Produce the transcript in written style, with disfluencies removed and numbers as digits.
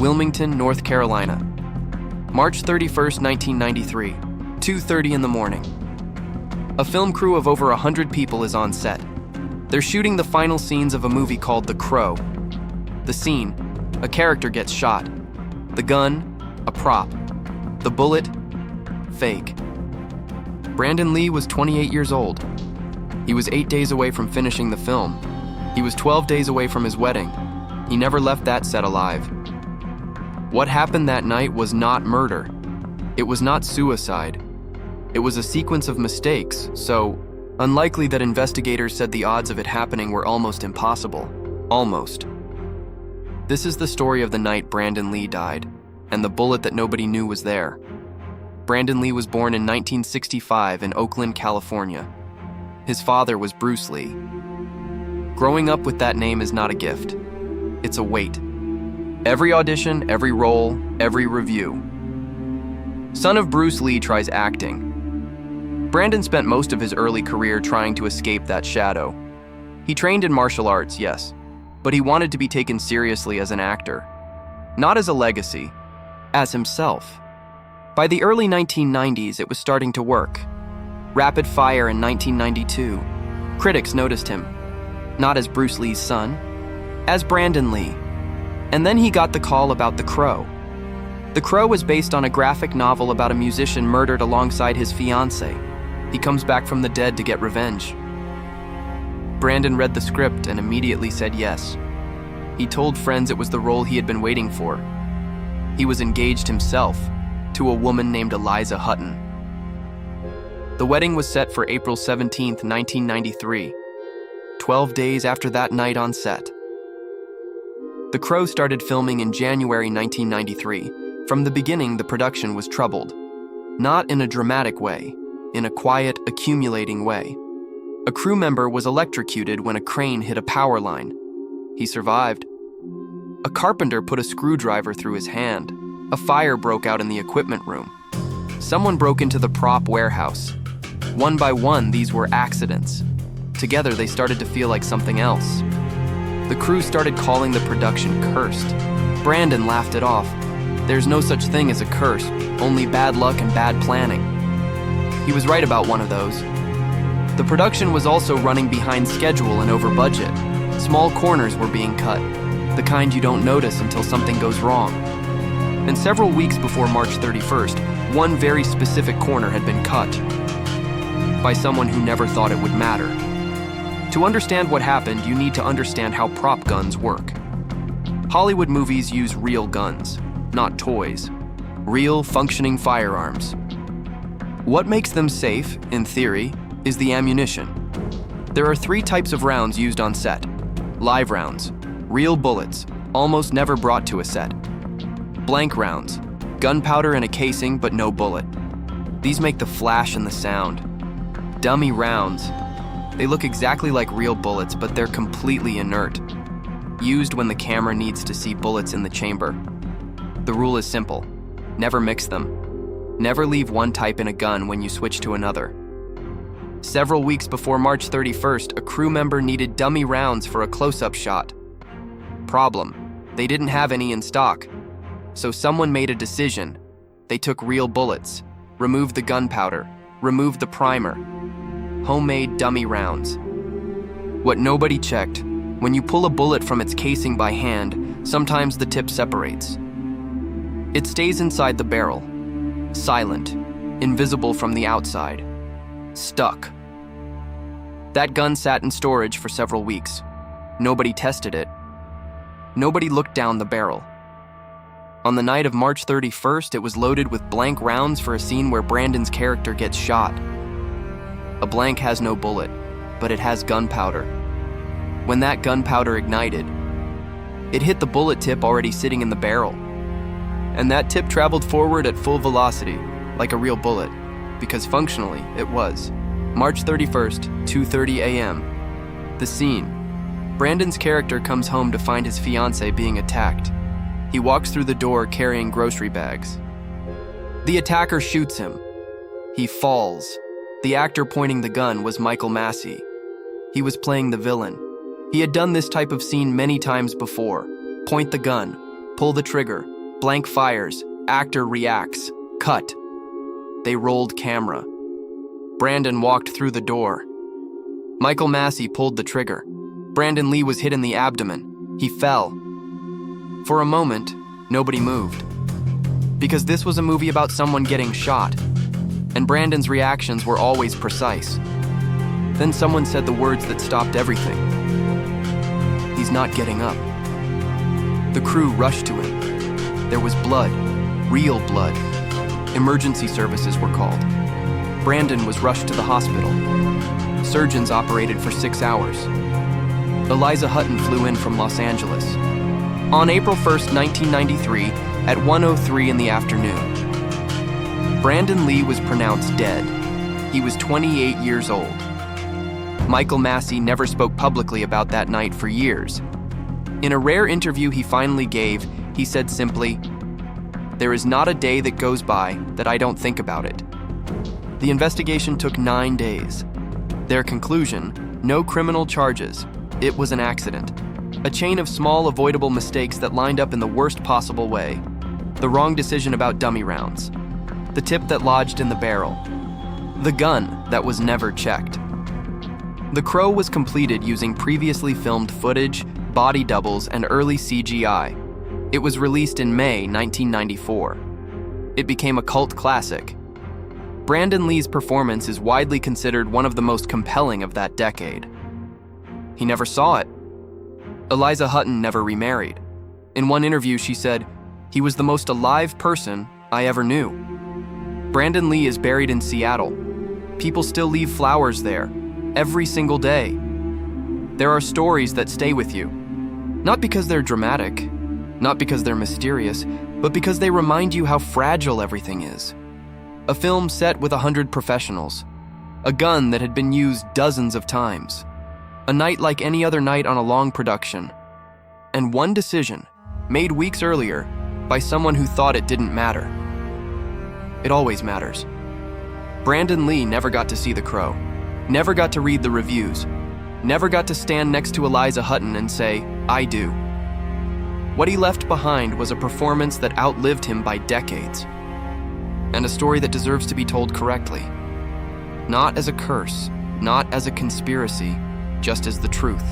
Wilmington, North Carolina. March 31st, 1993, 2:30 in the morning. A film crew of over 100 people is on set. They're shooting the final scenes of a movie called The Crow. The scene, a character gets shot. The gun, a prop. The bullet, fake. Brandon Lee was 28 years old. He was 8 days away from finishing the film. He was 12 days away from his wedding. He never left that set alive. What happened that night was not murder. It was not suicide. It was a sequence of mistakes, so unlikely that investigators said the odds of it happening were almost impossible. Almost. This is the story of the night Brandon Lee died, and the bullet that nobody knew was there. Brandon Lee was born in 1965 in Oakland, California. His father was Bruce Lee. Growing up with that name is not a gift. It's a weight. Every audition, every role, every review. Son of Bruce Lee tries acting. Brandon spent most of his early career trying to escape that shadow. He trained in martial arts, yes, but he wanted to be taken seriously as an actor. Not as a legacy, as himself. By the early 1990s, it was starting to work. Rapid Fire in 1992. Critics noticed him, not as Bruce Lee's son, as Brandon Lee. And then he got the call about The Crow. The Crow is based on a graphic novel about a musician murdered alongside his fiancée. He comes back from the dead to get revenge. Brandon read the script and immediately said yes. He told friends it was the role he had been waiting for. He was engaged himself to a woman named Eliza Hutton. The wedding was set for April 17, 1993, 12 days after that night on set. The Crow started filming in January 1993. From the beginning, the production was troubled. Not in a dramatic way, in a quiet, accumulating way. A crew member was electrocuted when a crane hit a power line. He survived. A carpenter put a screwdriver through his hand. A fire broke out in the equipment room. Someone broke into the prop warehouse. One by one, these were accidents. Together, they started to feel like something else. The crew started calling the production cursed. Brandon laughed it off. There's no such thing as a curse, only bad luck and bad planning. He was right about one of those. The production was also running behind schedule and over budget. Small corners were being cut, the kind you don't notice until something goes wrong. And several weeks before March 31st, one very specific corner had been cut by someone who never thought it would matter. To understand what happened, you need to understand how prop guns work. Hollywood movies use real guns, not toys. Real, functioning firearms. What makes them safe, in theory, is the ammunition. There are 3 types of rounds used on set. Live rounds, real bullets, almost never brought to a set. Blank rounds, gunpowder in a casing but no bullet. These make the flash and the sound. Dummy rounds. They look exactly like real bullets, but they're completely inert. Used when the camera needs to see bullets in the chamber. The rule is simple. Never mix them. Never leave one type in a gun when you switch to another. Several weeks before March 31st, a crew member needed dummy rounds for a close-up shot. Problem: they didn't have any in stock. So someone made a decision. They took real bullets, removed the gunpowder, removed the primer. Homemade dummy rounds. What nobody checked: when you pull a bullet from its casing by hand, sometimes the tip separates. It stays inside the barrel, silent, invisible from the outside, stuck. That gun sat in storage for several weeks. Nobody tested it. Nobody looked down the barrel. On the night of March 31st, it was loaded with blank rounds for a scene where Brandon's character gets shot. A blank has no bullet, but it has gunpowder. When that gunpowder ignited, it hit the bullet tip already sitting in the barrel. And that tip traveled forward at full velocity, like a real bullet, because functionally it was. March 31st, 2:30 a.m. The scene. Brandon's character comes home to find his fiancée being attacked. He walks through the door carrying grocery bags. The attacker shoots him. He falls. The actor pointing the gun was Michael Massee. He was playing the villain. He had done this type of scene many times before. Point the gun, Pull the trigger. Blank fires. Actor reacts. Cut. They rolled camera. Brandon walked through the door. Michael Massey pulled the trigger. Brandon Lee was hit in the abdomen. He fell. For a moment, nobody moved. Because this was a movie about someone getting shot, and Brandon's reactions were always precise. Then someone said the words that stopped everything. He's not getting up. The crew rushed to him. There was blood, real blood. Emergency services were called. Brandon was rushed to the hospital. Surgeons operated for 6 hours. Eliza Hutton flew in from Los Angeles. On April 1st, 1993, at 1:03 in the afternoon, Brandon Lee was pronounced dead. He was 28 years old. Michael Massey never spoke publicly about that night for years. In a rare interview he finally gave, he said simply, "There is not a day that goes by that I don't think about it." The investigation took 9 days. Their conclusion, no criminal charges. It was an accident. A chain of small, avoidable mistakes that lined up in the worst possible way. The wrong decision about dummy rounds. The tip that lodged in the barrel. The gun that was never checked. The Crow was completed using previously filmed footage, body doubles, and early CGI. It was released in May 1994. It became a cult classic. Brandon Lee's performance is widely considered one of the most compelling of that decade. He never saw it. Eliza Hutton never remarried. In one interview, she said, "He was the most alive person I ever knew." Brandon Lee is buried in Seattle. People still leave flowers there, every single day. There are stories that stay with you, not because they're dramatic, not because they're mysterious, but because they remind you how fragile everything is. A film set with 100 professionals, a gun that had been used dozens of times, a night like any other night on a long production, and one decision, made weeks earlier by someone who thought it didn't matter. It always matters. Brandon Lee never got to see The Crow, never got to read the reviews, never got to stand next to Eliza Hutton and say, "I do." What he left behind was a performance that outlived him by decades, and a story that deserves to be told correctly. Not as a curse, not as a conspiracy, just as the truth.